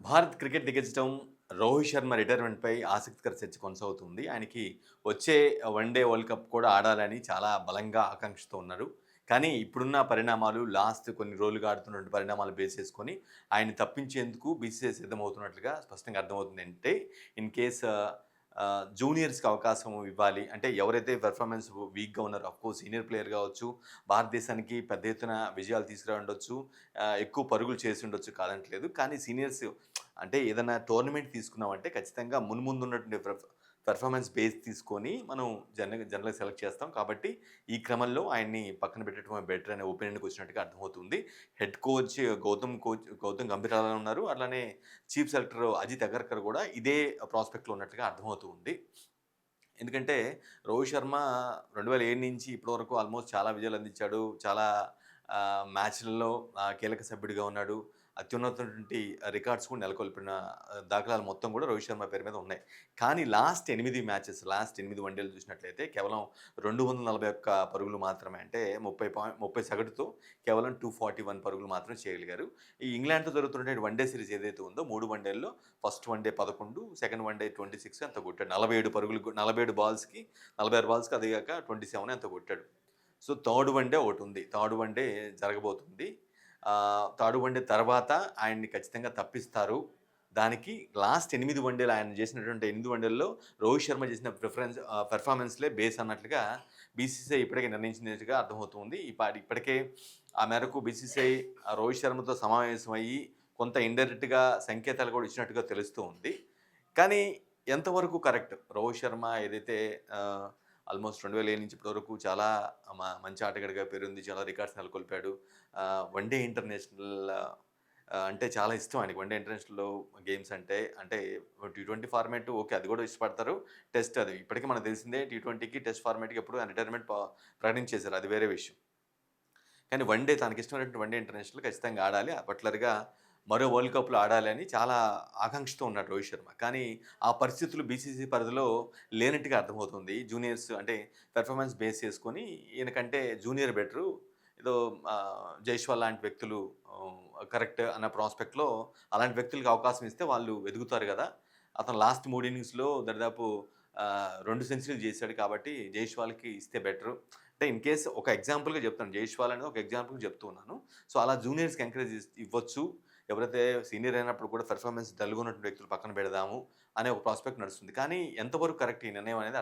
Bharat cricket దిగ్గజం రోహిత్ శర్మ రిటైర్మెంట్‌పై ఆసక్తికర చర్చ కొనసాగుతుంది. ఆయనకి వచ్చే వన్‌డే వరల్డ్ కప్ కూడా ఆడాలని చాలా బలంగా ఆకాంక్షతో ఉన్నారు. కానీ ఇప్పుడున్న పరిణామాలు లాస్ట్ కొన్ని రోజులుగా ఆడుతున్నటువంటి పరిణామాలు బేస్ చేసుకొని ఆయన్ని తప్పించేందుకు బీసీసీఐ సిద్ధమవుతున్నట్లుగా స్పష్టంగా అర్థమవుతుంది. అంటే ఇన్ కేస్ జూనియర్స్‌కి అవకాశం ఇవ్వాలి. అంటే ఎవరైతే పెర్ఫార్మెన్స్ వీక్‌గా ఉన్నారో ఆఫ్‌కోర్స్ సీనియర్ ప్లేయర్ కావచ్చు, భారతదేశానికి పెద్ద ఎత్తున విజయాలు తీసుకురానుండొచ్చు, ఎక్కువ పరుగులు చేసుండొచ్చు కాదనట్లేదు. కానీ సీనియర్స్ అంటే ఏదైనా టోర్నమెంట్ తీసుకున్నామంటే ఖచ్చితంగా మున్ముందున్నటువంటి పెర్ఫార్మెన్స్ బేస్ తీసుకొని మనం జనరల్‌గా సెలెక్ట్ చేస్తాం. కాబట్టి ఈ క్రమంలో ఆయన్ని పక్కన పెట్టడమే బెటర్ అనే ఒపీనియన్‌కి వచ్చినట్టుగా అర్థమవుతుంది. హెడ్ కోచ్ గౌతమ్ గంభీర్ అలానే ఉన్నారు. అట్లానే చీఫ్ సెలెక్టర్ అజిత్ అగర్కర్ కూడా ఇదే ప్రాస్పెక్ట్‌లో ఉన్నట్లుగా అర్థమవుతూ ఉంది. ఎందుకంటే రోహిత్ శర్మ 2007 నుంచి ఇప్పటివరకు ఆల్మోస్ట్ చాలా విజయాలు అందించాడు. చాలా మ్యాచ్‌లలో కీలక సభ్యుడిగా ఉన్నాడు. అత్యున్నతమైనటువంటి రికార్డ్స్ కూడా నెలకొల్పిన దాఖలాలు మొత్తం కూడా రోహిత్ శర్మ పేరు మీద ఉన్నాయి. కానీ లాస్ట్ 8 వన్‌డేలు చూసినట్లయితే కేవలం 241 పరుగులు మాత్రమే, అంటే 30 సగటుతో కేవలం 241 పరుగులు మాత్రమే చేయగలిగారు. ఈ ఇంగ్లాండ్‌తో జరుగుతున్నటువంటి వన్‌డే సిరీస్ ఏదైతే ఉందో 3 వన్‌డేల్లో ఫస్ట్ వన్‌డే 11, సెకండ్ వన్‌డే 26 ఎంతో కొట్టాడు. 47 బాల్స్‌కి 46 బాల్స్‌కి అది గాక 27 ఎంతో కొట్టాడు. సో, థర్డ్ వన్‌డే ఒకటుంది. థర్డ్ వన్‌డే జరగబోతుంది. థర్డ్ వన్‌డే తర్వాత ఆయన్ని ఖచ్చితంగా తప్పిస్తారు. దానికి లాస్ట్ 8 వన్‌డేలు ఆయన చేసినటువంటి 8 వన్‌డేల్లో రోహిత్ శర్మ చేసిన పెర్ఫార్మన్స్‌లే బేస్ అన్నట్లుగా బీసీసీఐ ఇప్పటికే నిర్ణయించినట్టుగా అర్థమవుతుంది. ఇప్పటికే ఆ మేరకు బీసీసీఐ రోహిత్ శర్మతో సమావేశమయ్యి కొంత ఇండైరెక్ట్‌గా సంకేతాలు కూడా ఇచ్చినట్టుగా తెలుస్తూ ఉంది. కానీ ఎంతవరకు కరెక్ట్? రోహిత్ శర్మ ఏదైతే ఆల్మోస్ట్ 2007 నుంచి ఇప్పటివరకు చాలా మంచి ఆటగాడిగా పేరుంది. చాలా రికార్డ్స్ నెలకొల్పాడు. వన్‌డే ఇంటర్నేషనల్ అంటే చాలా ఇష్టం ఆయనకి. వన్‌డే ఇంటర్నేషనల్‌లో గేమ్స్ అంటే టీ20 ఫార్మాట్ ఓకే. అది కూడా ఇష్టపడతారు. టెస్ట్ అది ఇప్పటికి మనకు తెలిసిందే. టీ20కి టెస్ట్ ఫార్మాట్‌కి ఎప్పుడు ఆయన రిటైర్మెంట్ ప్రకటించేసారు. అది వేరే విషయం. కానీ వన్‌డే తనకిష్టమైనటువంటి వన్‌డే ఇంటర్నేషనల్ ఖచ్చితంగా ఆడాలి. పర్టిక్యులర్‌గా మరో వరల్డ్ కప్‌లో ఆడాలి అని చాలా ఆకాంక్షతో ఉన్నాడు రోహిత్ శర్మ. కానీ ఆ పరిస్థితులు బీసీసీ పరిధిలో లేనట్టుగా అర్థమవుతుంది. జూనియర్స్ అంటే పెర్ఫార్మెన్స్ బేస్ చేసుకొని ఈయనకంటే జూనియర్ బెటరు. ఏదో జైస్వాల్ లాంటి వ్యక్తులు కరెక్ట్ అన్న ప్రాస్పెక్ట్‌లో అలాంటి వ్యక్తులకి అవకాశం ఇస్తే వాళ్ళు ఎదుగుతారు గదా! అతను లాస్ట్ 3 ఇన్నింగ్స్‌లో దరిదాపు 2 సెంచరీలు చేశాడు కాబట్టి జైస్వాల్‌కి ఇస్తే బెటరు. అంటే ఇన్ కేస్ ఒక ఎగ్జాంపుల్‌గా చెప్తాను. జైష్వాల్ అనేది ఒక ఎగ్జాంపుల్‌గా చెప్తూ ఉన్నాను. సో, అలా జూనియర్స్‌కి ఎంకరేజ్ ఇవ్వచ్చు. ఎవరైతే సీనియర్ అయినప్పుడు కూడా పెర్ఫార్మెన్స్ డల్‌గా ఉన్నటువంటి వ్యక్తులు పక్కన పెడదాము అనే ఒక ప్రాస్పెక్ట్ నడుస్తుంది. కానీ ఎంతవరకు కరెక్ట్ ఈ నిర్ణయం అనేది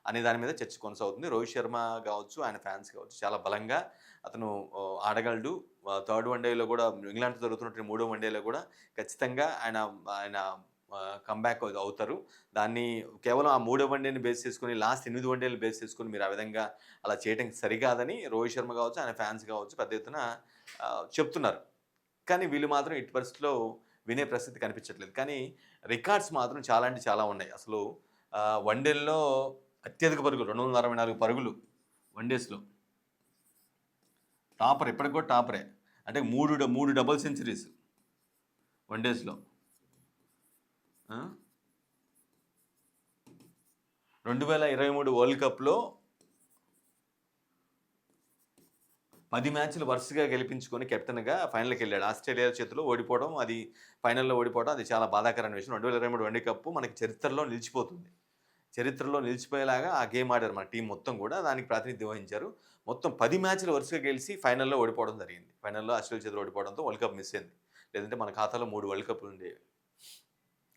అనే దాని మీద చర్చ కొనసాగుతుంది. రోహిత్ శర్మ గావచ్చు, ఆయన ఫ్యాన్స్ కావచ్చు చాలా బలంగా అతను ఆడగలడు. థర్డ్ వన్‌డేలో కూడా ఇంగ్లాండ్‌తో జరుగుతున్నటువంటి మూడో వన్‌డేలో కూడా ఖచ్చితంగా ఆయన ఆయన కమ్‌బ్యాక్ అవుతారు. దాన్ని కేవలం ఆ మూడో వన్‌డేని బేస్ చేసుకొని లాస్ట్ 8 వన్‌డేలు బేస్ చేసుకొని మీరు ఆ విధంగా అలా చేయటం సరికాదని రోహిత్ శర్మ కావచ్చు, ఆయన ఫ్యాన్స్ కావచ్చు పెద్ద ఎత్తున చెప్తున్నారు. కానీ వీళ్ళు మాత్రం ఎట్టి పరిస్థితిలో వినే పరిస్థితి కనిపించట్లేదు. కానీ రికార్డ్స్ మాత్రం చాలా అంటే చాలా ఉన్నాయి. అసలు వన్‌డేల్లో అత్యధిక పరుగులు 264 పరుగులు వన్‌డేస్‌లో. టాపర్ ఇప్పటికి కూడా టాపరే. అంటే 3 డబుల్ సెంచరీస్ వన్‌డేస్‌లో. ఆ! 2023 వరల్డ్ కప్‌లో 10 మ్యాచ్‌లు వరుసగా గెలిపించుకొని కెప్టెన్‌గా ఫైనల్‌కెళ్ళాడు. ఆస్ట్రేలియా చేతిలో ఓడిపోవడం, అది ఫైనల్‌లో ఓడిపోవడం అది చాలా బాధాకరమైన విషయం. 2023 వరల్డ్ కప్ మనకి చరిత్రలో నిలిచిపోతుంది. చరిత్రలో నిలిచిపోయేలాగా ఆ గేమ్ ఆడారు మన టీమ్ మొత్తం గూడా. దానికి ప్రాతినిధ్యం వహించారు. మొత్తం 10 మ్యాచ్‌లు వరుసగా గెలిసి ఫైనల్‌లో ఓడిపోవడం జరిగింది. ఫైనల్‌లో ఆస్ట్రేలియా చేతిలో ఓడిపోవడంతో వరల్డ్ కప్ మిస్ అయింది. లేదంటే మన ఖాతాలో 3 వరల్డ్ కప్‌లు ఉండేవి.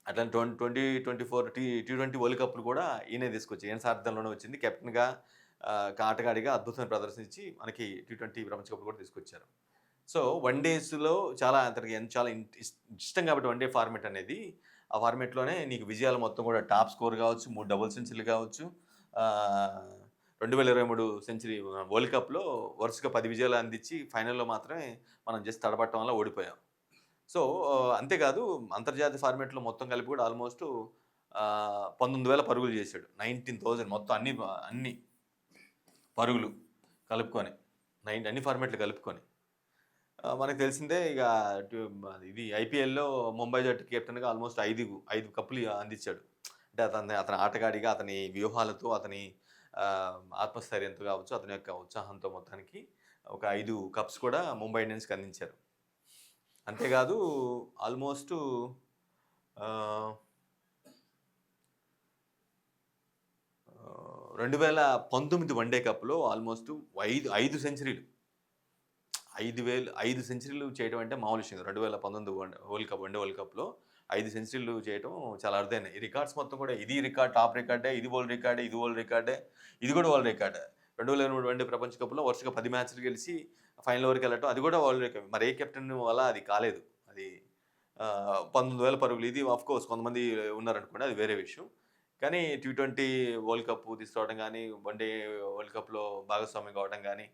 అట్లానే 2024 టీ20 వరల్డ్ కప్‌లు కూడా ఈయనే తీసుకొచ్చారు. ఈయన సారథ్యంలోనే వచ్చింది. కెప్టెన్‌గా ఆటగాడిగా అద్భుతమైన ప్రదర్శించి మనకి టీ20 ప్రపంచ కప్‌లు కూడా తీసుకొచ్చారు. సో, వన్ డేస్‌లో అతనికి చాలా ఇష్టం కాబట్టి వన్ డే ఫార్మాట్ అనేది. ఆ ఫార్మాట్‌లోనే నీకు విజయాలు మొత్తం కూడా టాప్ స్కోర్ కావచ్చు, 3 డబుల్ సెంచరీలు కావచ్చు. ఆహ్, 2023 సెంచరీ వరల్డ్ కప్‌లో వరుసగా 10 విజయాలు అందించి ఫైనల్‌లో మాత్రమే మనం జస్ట్ తడబడటం వల్ల ఓడిపోయాం. సో, అంతేకాదు అంతర్జాతీయ ఫార్మాట్‌లో మొత్తం కలిపి కూడా ఆల్‌మోస్ట్ 19,000 పరుగులు చేశాడు. 19,000 మొత్తం అన్ని పరుగులు కలుపుకొని. అన్ని ఫార్మాట్‌లు కలుపుకొని. మనకు తెలిసిందే ఇక టు ఇది ఐపీఎల్‌లో ముంబై జట్టు కెప్టెన్‌గా ఆల్‌మోస్ట్ 5 కప్పులు అందించాడు. అంటే అతని ఆటగాడిగా, అతని వ్యూహాలతో, అతని ఆత్మస్థైర్యంతో కావచ్చు, అతని యొక్క ఉత్సాహంతో మొత్తానికి ఒక 5 కప్స్ కూడా ముంబై ఇండియన్స్‌కి అందించారు. అంతేకాదు ఆల్మోస్టు ఆహ్, 2019 వన్‌డే కప్‌లో ఆల్మోస్ట్ 5 సెంచరీలు. 5 సెంచరీలు చేయడం అంటే మామూలు విషయం కాదు. 2019 వరల్డ్ కప్‌లో 5 సెంచరీలు చేయటం చాలా అరుదైనయి. ఈ రికార్డ్స్ మొత్తం కూడా ఇది రికార్డ్, టాప్ రికార్డే, ఇది వరల్డ్ రికార్డే, ఇది వరల్డ్ రికార్డే, ఇది కూడా వరల్డ్ రికార్డే. 2023 వన్‌డే ప్రపంచ కప్‌లో వరుసగా 10 మ్యాచ్‌లు గెలిచి ఫైనల్ వరకు వెళ్ళటం అది కూడా వరల్డ్ రికార్డ్. మరి ఏ కెప్టెన్ వల్ల అది కాలేదు. అది 19,000 పరుగులు. ఇది ఆఫ్‌కోర్స్ కొంతమంది ఉన్నారనుకోండి అది వేరే విషయం. కానీ టీ20 వరల్డ్ కప్ తీసుకురావడం గానీ, వన్‌డే వరల్డ్ కప్‌లో భాగస్వామ్యం కావడం గానీ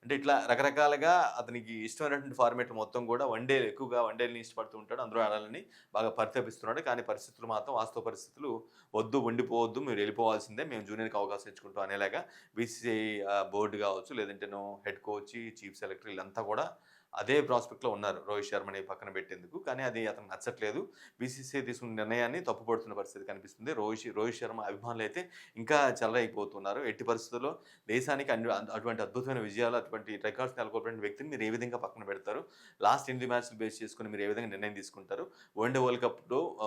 అంటే ఇట్లా రకరకాలుగా అతనికి ఇష్టమైనటువంటి ఫార్మాట్ మొత్తం కూడా ఎక్కువగా వన్‌డేలని ఇష్టపడుతూ ఉంటాడు. అందరూ ఆడాలని బాగా పరితపిస్తున్నాడు. కానీ పరిస్థితులు మాత్రం వాస్తవ పరిస్థితులు వద్దు ఉండిపోవద్దు. మీరు వెళ్ళిపోవాల్సిందే. మేము జూనియర్‌కి అవకాశం ఇచ్చుకుంటాం అనేలాగా బీసీసీఐ బోర్డ్ కావచ్చు, లేదంటేనో హెడ్ కోచ్, చీఫ్ సెలెక్టర్ వీళ్ళంతా కూడా అదే ప్రాస్పెక్ట్‌లో ఉన్నారు. రోహిత్ శర్మని పక్కన పెట్టేందుకు. కానీ అది అతనికి నచ్చట్లేదు. బీసీసీఐ తీసుకున్న నిర్ణయాన్ని తప్పుపడుతున్న పరిస్థితి కనిపిస్తుంది. రోహిత్ శర్మ అభిమానులైతే ఇంకా చెలరేగిపోతున్నారు. ఎట్టి పరిస్థితుల్లో దేశానికి అటువంటి అద్భుతమైన విజయాలు, అటువంటి రికార్డ్స్ నెలకొల్పిన వ్యక్తిని మీరు ఏ విధంగా పక్కన పెడతారు? లాస్ట్ 8 మ్యాచ్‌లు బేస్ చేసుకొని మీరు ఏ విధంగా నిర్ణయం తీసుకుంటారు?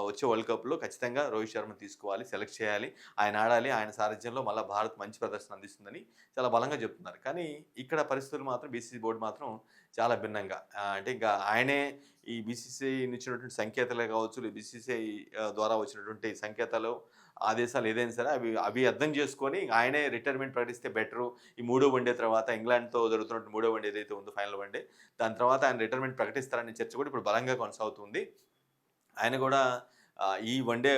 వచ్చే వరల్డ్ కప్‌లో ఖచ్చితంగా రోహిత్ శర్మని తీసుకోవాలి, సెలెక్ట్ చేయాలి. ఆయన ఆడాలి. ఆయన సారథ్యంలో మళ్ళా భారత్ మంచి ప్రదర్శన అందిస్తుందని చాలా బలంగా చెప్తున్నారు. కానీ ఇక్కడ పరిస్థితులు మాత్రం బీసీసీ బోర్డ్ మాత్రం చాలా భిన్నంగా అంటే ఇంకా ఆయనే ఈ బీసీసీఐ ఇచ్చినటువంటి సంకేతాలే కావచ్చు, లేదా బీసీసీఐ ద్వారా వచ్చినటువంటి సంకేతాలు, ఆదేశాలు ఏదైనా సరే అవి అవి అర్థం చేసుకొని ఆయనే రిటైర్మెంట్ ప్రకటిస్తే బెటరు. ఈ మూడో వన్‌డే తర్వాత ఇంగ్లాండ్‌తో జరుగుతున్నటువంటి మూడో వన్‌డే ఏదైతే ఉందో ఫైనల్ వన్‌డే, దాని తర్వాత ఆయన రిటైర్మెంట్ ప్రకటిస్తారనే చర్చ కూడా ఇప్పుడు బలంగా కొనసాగుతుంది. ఆయన కూడా ఈ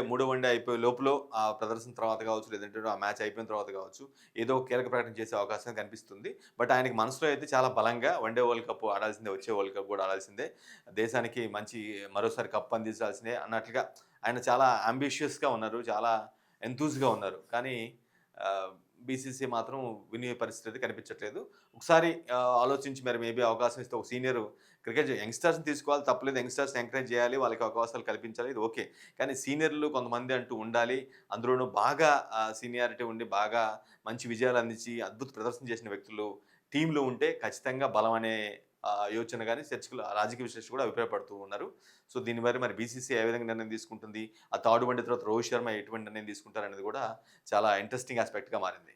మూడో వన్‌డే అయిపోయే లోపులో ఆ ప్రదర్శన తర్వాత కావచ్చు, లేదంటే ఆ మ్యాచ్ అయిపోయిన తర్వాత కావచ్చు, ఏదో ఒక కీలక ప్రకటన చేసే అవకాశం కనిపిస్తుంది. బట్ ఆయనకి మనసులో అయితే చాలా బలంగా వన్‌డే వరల్డ్ కప్ ఆడాల్సిందే, వచ్చే వరల్డ్ కప్ కూడా ఆడాల్సిందే. దేశానికి మంచి మరోసారి కప్ అందించాల్సిందే అన్నట్లుగా ఆయన చాలా అంబిషియస్‌గా ఉన్నారు. చాలా ఎంథూస్‌గా ఉన్నారు. కానీ బీసీసీ మాత్రం వినే పరిస్థితి అయితే కనిపించట్లేదు. ఒకసారి ఆలోచించి మరి మేబీ అవకాశం ఇస్తే ఒక సీనియర్ యంగ్‌స్టర్స్‌ని తీసుకోవాలి తప్పులేదు. యంగ్‌స్టర్స్‌ని ఎంకరేజ్ చేయాలి. వాళ్ళకి అవకాశాలు కల్పించాలి. ఇది ఓకే. కానీ సీనియర్‌లు కొంతమంది అంటూ ఉండాలి. అందులోనూ బాగా సీనియారిటీ ఉండి, బాగా మంచి విజయాలు అందించి, అద్భుత ప్రదర్శన చేసిన వ్యక్తులు టీమ్‌లో ఉంటే ఖచ్చితంగా బలం అనే యోచన గాని రాజకీయ విశ్లేషకులు కూడా అభిప్రాయపడుతూ ఉన్నారు. సో, దీన్ని మరి బీసీసీఐ ఏ విధంగా నిర్ణయం తీసుకుంటుంది? ఆ థర్డ్ వన్‌డే తర్వాత రోహిత్ శర్మ ఎటువంటి నిర్ణయం తీసుకుంటారనేది కూడా చాలా ఇంట్రెస్టింగ్ యాస్పెక్ట్‌గా మారింది.